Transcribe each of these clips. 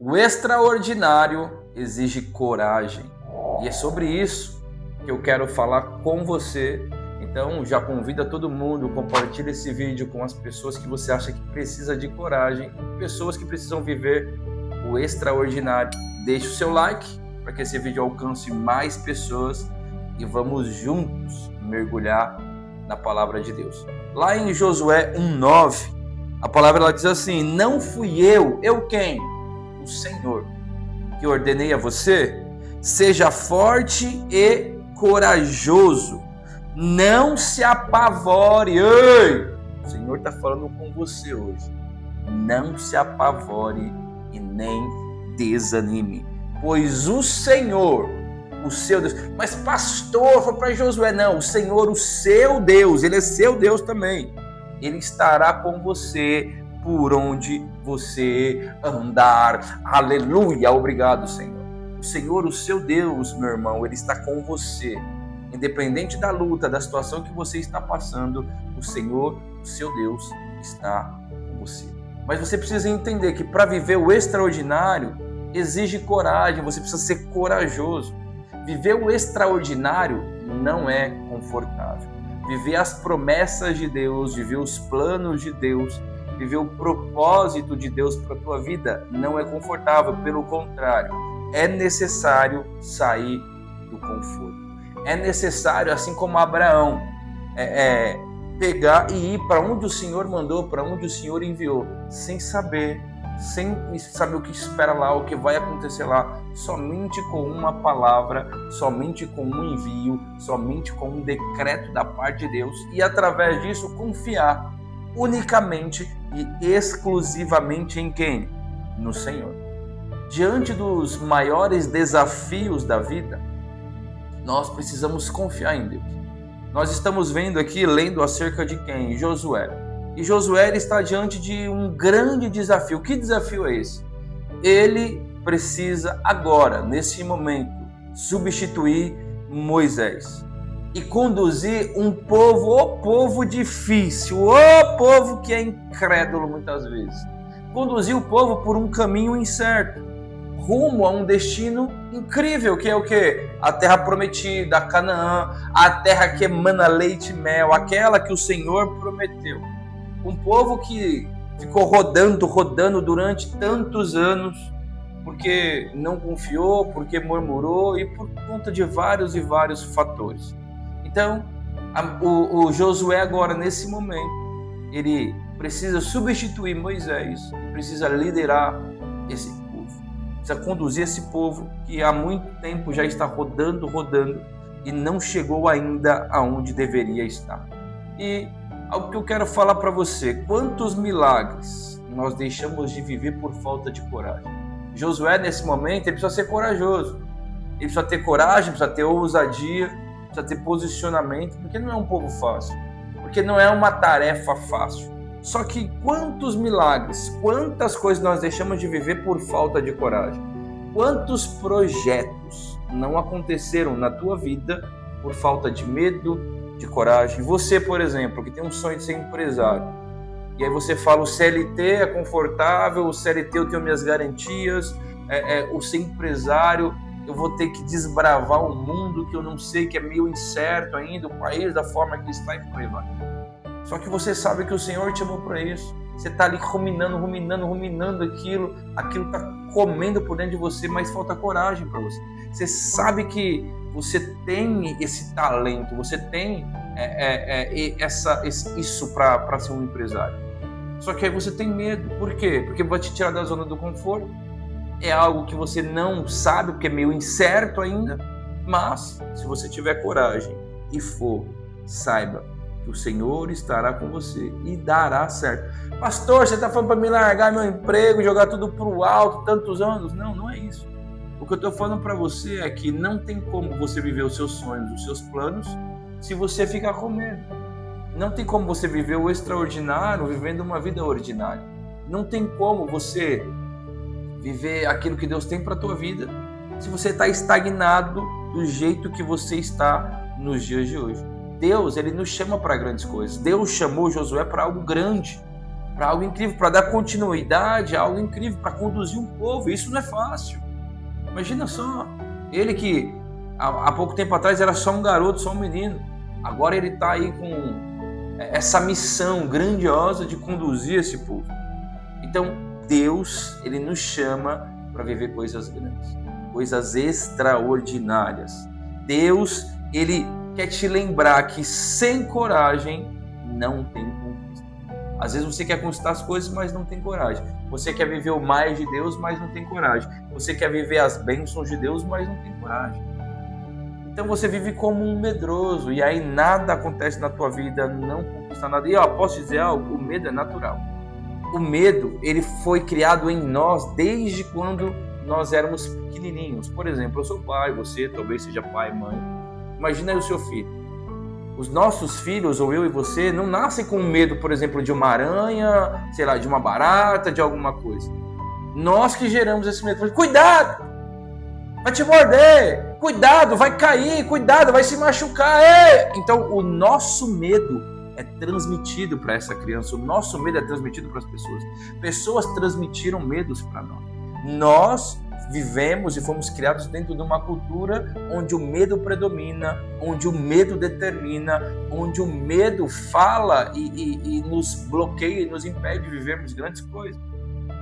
O extraordinário exige coragem. E é sobre isso que eu quero falar com você. Então já convida todo mundo, compartilha esse vídeo com as pessoas que você acha que precisa de coragem, pessoas que precisam viver o extraordinário. Deixe o seu like para que esse vídeo alcance mais pessoas e vamos juntos mergulhar na palavra de Deus. Lá em Josué 1:9, a palavra ela diz assim: não fui eu quem? O Senhor, que ordenei a você, seja forte e corajoso, não se apavore. Ei! O Senhor está falando com você hoje. Não se apavore e nem desanime, pois o Senhor, o seu Deus. Mas pastor, foi para Josué. Não, o Senhor, o seu Deus, ele é seu Deus também. Ele estará com você por onde você andar. Aleluia, obrigado, Senhor. O Senhor, o seu Deus, meu irmão, ele está com você. Independente da luta, da situação que você está passando, o Senhor, o seu Deus, está com você. Mas você precisa entender que para viver o extraordinário exige coragem, você precisa ser corajoso. Viver o extraordinário não é confortável. Viver as promessas de Deus, viver os planos de Deus, viver o propósito de Deus para a tua vida não é confortável, pelo contrário, é necessário sair do conforto. É necessário, assim como Abraão, pegar e ir para onde o Senhor mandou, para onde o Senhor enviou, sem saber o que espera lá, o que vai acontecer lá, somente com uma palavra, somente com um envio, somente com um decreto da parte de Deus, e através disso confiar unicamente e exclusivamente em quem? No Senhor. Diante dos maiores desafios da vida, nós precisamos confiar em Deus. Nós estamos vendo aqui, lendo acerca de quem? Josué. E Josué está diante de um grande desafio. Que desafio é esse? Ele precisa agora, nesse momento, substituir Moisés e conduzir um povo, o povo difícil, o povo que é incrédulo muitas vezes. Conduzir o povo por um caminho incerto, rumo a um destino incrível, que é o quê? A terra prometida, a Canaã, a terra que emana leite e mel, aquela que o Senhor prometeu. Um povo que ficou rodando durante tantos anos, porque não confiou, porque murmurou e por conta de vários e vários fatores. Então, o Josué agora, nesse momento, ele precisa substituir Moisés, precisa liderar esse povo, precisa conduzir esse povo que há muito tempo já está rodando e não chegou ainda aonde deveria estar. E algo que eu quero falar para você: quantos milagres nós deixamos de viver por falta de coragem? Josué, nesse momento, ele precisa ser corajoso. Ele precisa ter coragem, precisa ter ousadia, precisa ter posicionamento, porque não é um povo fácil, porque não é uma tarefa fácil. Só que quantos milagres, quantas coisas nós deixamos de viver por falta de coragem? Quantos projetos não aconteceram na tua vida por falta de medo, de coragem? Você, por exemplo, que tem um sonho de ser empresário, e aí você fala: o CLT é confortável, o CLT eu tenho minhas garantias, o ser empresário eu vou ter que desbravar um mundo que eu não sei, que é meio incerto ainda, o país da forma que está e por aí vai. Só que você sabe que o Senhor te chamou para isso. Você está ali ruminando aquilo está comendo por dentro de você, mas falta coragem para você. Você sabe que você tem esse talento, você tem isso para ser um empresário. Só que aí você tem medo. Por quê? Porque vai te tirar da zona do conforto. É algo que você não sabe, porque é meio incerto ainda. Mas, se você tiver coragem e for, saiba que o Senhor estará com você e dará certo. Pastor, você está falando para me largar meu emprego, jogar tudo para o alto, tantos anos? Não, não é isso. O que eu estou falando para você é que não tem como você viver os seus sonhos, os seus planos, se você ficar com medo. Não tem como você viver o extraordinário vivendo uma vida ordinária. Não tem como você viver aquilo que Deus tem para a tua vida se você está estagnado do jeito que você está nos dias de hoje. Deus, ele nos chama para grandes coisas. Deus chamou Josué para algo grande, para algo incrível, para dar continuidade a algo incrível, para conduzir um povo. Isso não é fácil. Imagina só, ele que há pouco tempo atrás era só um garoto, só um menino, agora ele está aí com essa missão grandiosa de conduzir esse povo. Então, Deus, ele nos chama para viver coisas grandes, coisas extraordinárias. Deus, ele quer te lembrar que sem coragem não tem conquista. Às vezes você quer conquistar as coisas, mas não tem coragem. Você quer viver o mais de Deus, mas não tem coragem. Você quer viver as bênçãos de Deus, mas não tem coragem. Então você vive como um medroso, e aí nada acontece na tua vida, não conquista nada. E posso dizer algo, o medo é natural. O medo, ele foi criado em nós desde quando nós éramos pequenininhos. Por exemplo, eu sou pai, você talvez seja pai, mãe. Imagina aí o seu filho. Os nossos filhos, ou eu e você, não nascem com medo, por exemplo, de uma aranha, sei lá, de uma barata, de alguma coisa. Nós que geramos esse medo. Cuidado! Vai te morder! Cuidado, vai cair! Cuidado, vai se machucar! Ei! Então, o nosso medo é transmitido para essa criança. O nosso medo é transmitido para as pessoas. Pessoas transmitiram medos para nós. Nós vivemos e fomos criados dentro de uma cultura onde o medo predomina, onde o medo determina, onde o medo fala e nos bloqueia e nos impede de vivermos grandes coisas.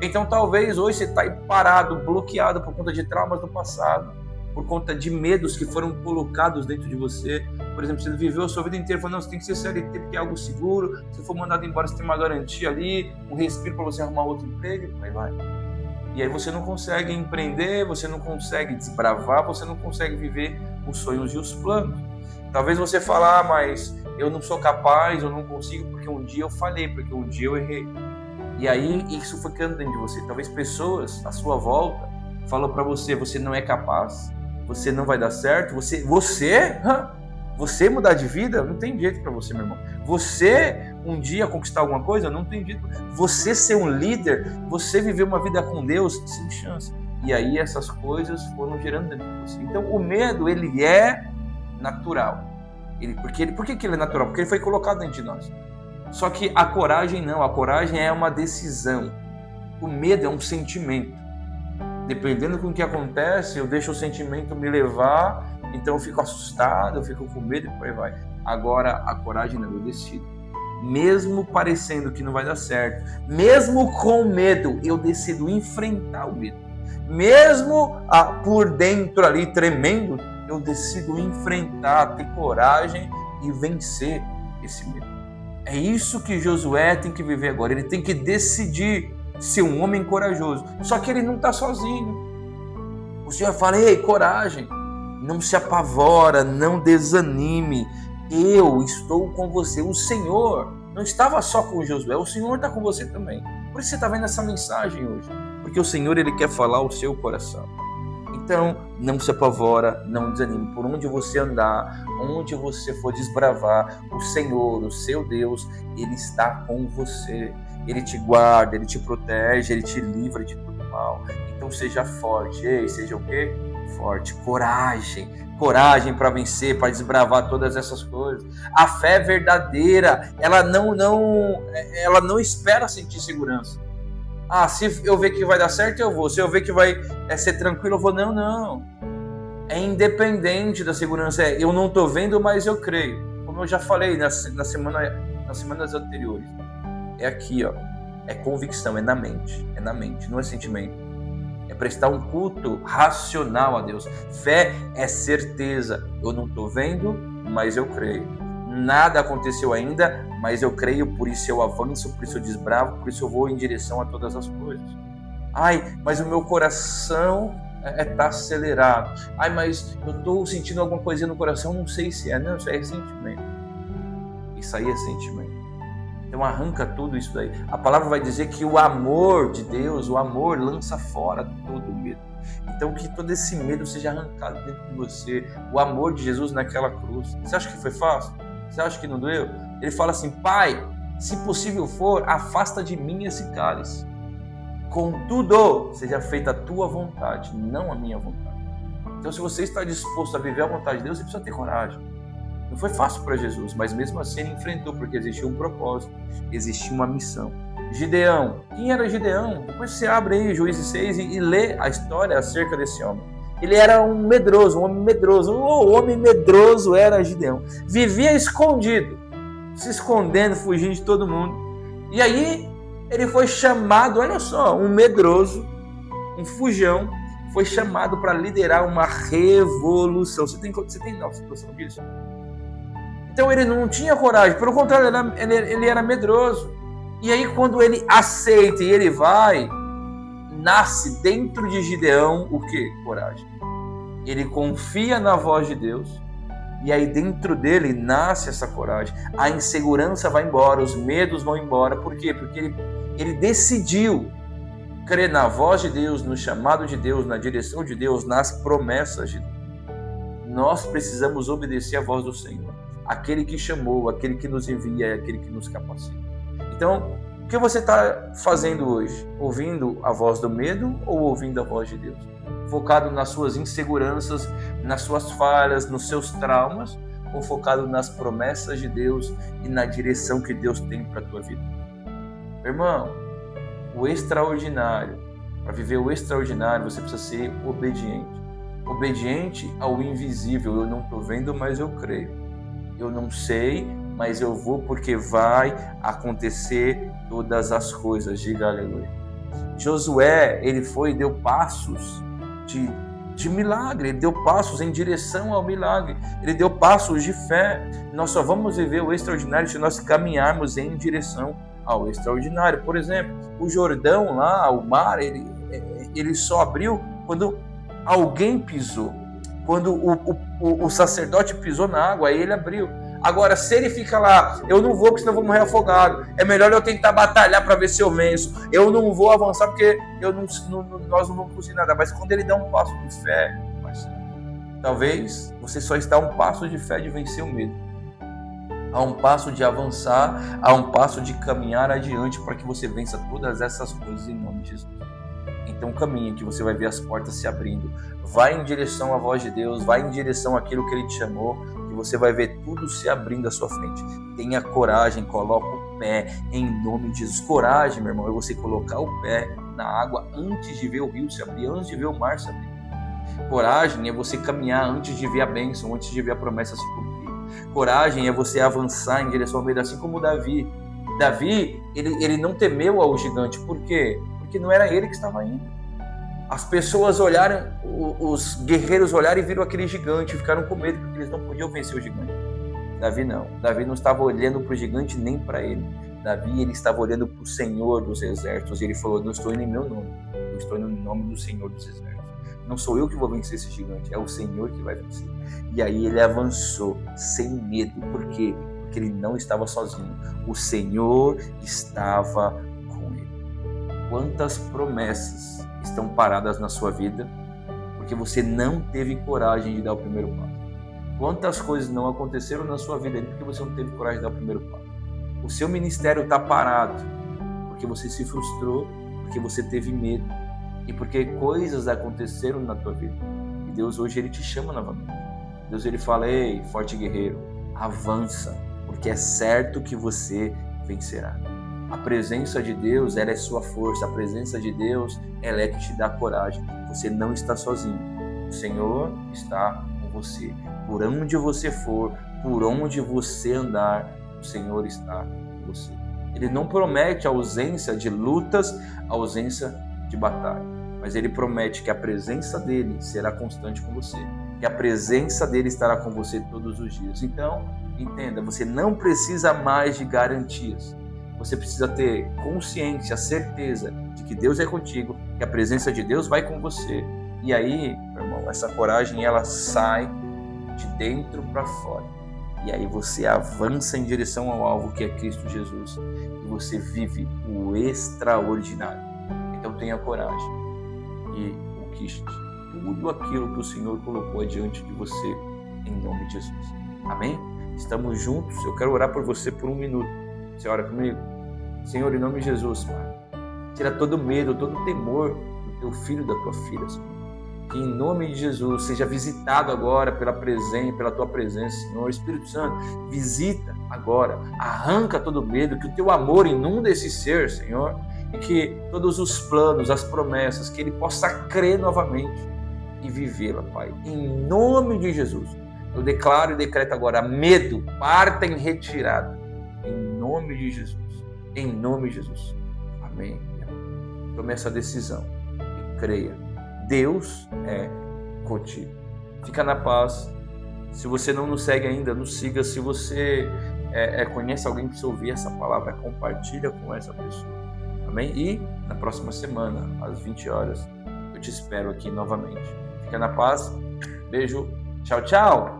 Então talvez hoje você está aí parado, bloqueado por conta de traumas do passado, por conta de medos que foram colocados dentro de você. Por exemplo, você viveu a sua vida inteira falando, não, você tem que ser CLT porque é algo seguro, se for mandado embora você tem uma garantia ali, um respiro para você arrumar outro emprego, aí vai. E aí você não consegue empreender, você não consegue desbravar, você não consegue viver os sonhos e os planos. Talvez você fale, mas eu não sou capaz, eu não consigo porque um dia eu falhei, porque um dia eu errei. E aí isso foi ficando dentro de você. Talvez pessoas à sua volta falam para você, você não é capaz, você não vai dar certo, você mudar de vida, não tem jeito para você, meu irmão. Você um dia conquistar alguma coisa, não tem jeito. Você ser um líder, você viver uma vida com Deus, sem chance. E aí essas coisas foram gerando dentro de você. Então o medo, ele é natural. Por que ele é natural? Porque ele foi colocado dentro de nós. Só que a coragem não, a coragem é uma decisão. O medo é um sentimento. Dependendo do que acontece, eu deixo o sentimento me levar, então eu fico assustado, eu fico com medo e por aí vai. Agora, a coragem não, eu decido. Mesmo parecendo que não vai dar certo, mesmo com medo, eu decido enfrentar o medo. Mesmo por dentro ali tremendo, eu decido enfrentar, ter coragem e vencer esse medo. É isso que Josué tem que viver agora. Ele tem que decidir ser um homem corajoso. Só que ele não está sozinho. O Senhor fala, ei, coragem, não se apavora, não desanime. Eu estou com você. O Senhor não estava só com Josué, o Senhor está com você também. Por isso você está vendo essa mensagem hoje. Porque o Senhor, ele quer falar ao seu coração. Então, não se apavora, não desanime. Por onde você andar, onde você for desbravar, o Senhor, o seu Deus, ele está com você. Ele te guarda, ele te protege, ele te livra de todo mal. Então seja forte. Ei, seja o quê? Forte. Coragem. Coragem para vencer, para desbravar todas essas coisas. A fé verdadeira, ela não espera sentir segurança. Se eu ver que vai dar certo, eu vou. Se eu ver que vai ser tranquilo, eu vou. Não. É independente da segurança. Eu não estou vendo, mas eu creio. Como eu já falei nas semanas anteriores. É aqui, é convicção, é na mente, não é sentimento. É prestar um culto racional a Deus. Fé é certeza. Eu não estou vendo, mas eu creio. Nada aconteceu ainda, mas eu creio, por isso eu avanço, por isso eu desbravo, por isso eu vou em direção a todas as coisas. Mas o meu coração está acelerado. Mas eu estou sentindo alguma coisinha no coração, não sei se é. Não, isso aí é sentimento. Isso aí é sentimento. Então arranca tudo isso daí. A palavra vai dizer que o amor de Deus, o amor lança fora todo o medo. Então que todo esse medo seja arrancado dentro de você. O amor de Jesus naquela cruz. Você acha que foi fácil? Você acha que não doeu? Ele fala assim, Pai, se possível for, afasta de mim esse cálice. Contudo, seja feita a tua vontade, não a minha vontade. Então se você está disposto a viver a vontade de Deus, você precisa ter coragem. Não foi fácil para Jesus, mas mesmo assim ele enfrentou, porque existia um propósito, existia uma missão. Gideão. Quem era Gideão? Depois você abre aí Juízes 6 e lê a história acerca desse homem. Ele era um medroso, um homem medroso. O homem medroso era Gideão. Vivia escondido, se escondendo, fugindo de todo mundo. E aí ele foi chamado, olha só, um medroso, um fujão, foi chamado para liderar uma revolução. Você tem noção disso? Então ele não tinha coragem, pelo contrário, ele era medroso. E aí quando ele aceita e ele vai, nasce dentro de Gideão o quê? Coragem. Ele confia na voz de Deus e aí dentro dele nasce essa coragem. A insegurança vai embora, os medos vão embora. Por quê? Porque ele decidiu crer na voz de Deus, no chamado de Deus, na direção de Deus, nas promessas de Deus. Nós precisamos obedecer à voz do Senhor. Aquele que chamou, aquele que nos envia, aquele que nos capacita. Então, o que você está fazendo hoje? Ouvindo a voz do medo ou ouvindo a voz de Deus? Focado nas suas inseguranças, nas suas falhas, nos seus traumas, ou focado nas promessas de Deus e na direção que Deus tem para a tua vida? Irmão, o extraordinário, para viver o extraordinário, você precisa ser obediente. Obediente ao invisível. Eu não estou vendo, mas eu creio. Eu não sei, mas eu vou porque vai acontecer todas as coisas. Diga aleluia. Josué, ele foi e deu passos de milagre, ele deu passos em direção ao milagre, ele deu passos de fé. Nós só vamos viver o extraordinário se nós caminharmos em direção ao extraordinário. Por exemplo, o Jordão lá, o mar, ele só abriu quando alguém pisou. Quando o sacerdote pisou na água, aí ele abriu. Agora, se ele fica lá, eu não vou porque senão eu vou morrer afogado. É melhor eu tentar batalhar para ver se eu venço. Eu não vou avançar porque nós não vamos conseguir nada. Mas quando ele dá um passo de fé, talvez você só está a um passo de fé de vencer o medo. A um passo de avançar, a um passo de caminhar adiante para que você vença todas essas coisas em nome de Jesus. Então caminha, que você vai ver as portas se abrindo. Vai em direção à voz de Deus, vai em direção àquilo que Ele te chamou, que você vai ver tudo se abrindo à sua frente. Tenha coragem, coloca o pé em nome de Jesus. Coragem, meu irmão, é você colocar o pé na água antes de ver o rio se abrir, antes de ver o mar se abrir. Coragem é você caminhar antes de ver a bênção, antes de ver a promessa se cumprir. Coragem é você avançar em direção ao medo, assim como Davi. Davi, ele não temeu ao gigante. Por quê? Porque não era ele que estava indo. As pessoas olharam, os guerreiros olharam e viram aquele gigante, ficaram com medo porque eles não podiam vencer o gigante. Davi não. Davi não estava olhando para o gigante nem para ele. Davi, ele estava olhando para o Senhor dos Exércitos. E ele falou, não estou indo em meu nome, eu estou indo em nome do Senhor dos Exércitos. Não sou eu que vou vencer esse gigante, é o Senhor que vai vencer. E aí ele avançou sem medo. Por quê? Porque ele não estava sozinho. O Senhor estava com ele. Quantas promessas estão paradas na sua vida porque você não teve coragem de dar o primeiro passo? Quantas coisas não aconteceram na sua vida porque você não teve coragem de dar o primeiro passo? O seu ministério está parado porque você se frustrou, porque você teve medo e porque coisas aconteceram na tua vida. E Deus hoje ele te chama novamente. Deus ele fala, ei, forte guerreiro, avança, porque é certo que você vencerá. A presença de Deus, ela é sua força. A presença de Deus, ela é que te dá coragem. Você não está sozinho. O Senhor está com você. Por onde você for, por onde você andar, o Senhor está com você. Ele não promete a ausência de lutas, a ausência de batalha. Mas Ele promete que a presença dEle será constante com você. Que a presença dEle estará com você todos os dias. Então, entenda, você não precisa mais de garantias. Você precisa ter consciência, certeza de que Deus é contigo, que a presença de Deus vai com você. E aí, meu irmão, essa coragem ela sai de dentro para fora. E aí você avança em direção ao alvo que é Cristo Jesus. E você vive o extraordinário. Então tenha coragem e conquiste tudo aquilo que o Senhor colocou diante de você, em nome de Jesus. Amém? Estamos juntos. Eu quero orar por você por 1 minuto. Você ora comigo? Senhor, em nome de Jesus, Pai, tira todo medo, todo temor do teu filho e da tua filha, Senhor. Que em nome de Jesus seja visitado agora pela tua presença, Senhor. Espírito Santo, visita agora. Arranca todo medo, que o teu amor inunda esse ser, Senhor, e que todos os planos, as promessas, que ele possa crer novamente e vivê-la, Pai. Em nome de Jesus, eu declaro e decreto agora: medo, parta em retirada. Em nome de Jesus. Em nome de Jesus. Amém. Tome essa decisão e creia. Deus é contigo. Fica na paz. Se você não nos segue ainda, nos siga. Se você conhece alguém que precisa ouvir essa palavra, compartilha com essa pessoa. Amém? E na próxima semana, às 20 horas, eu te espero aqui novamente. Fica na paz. Beijo. Tchau, tchau.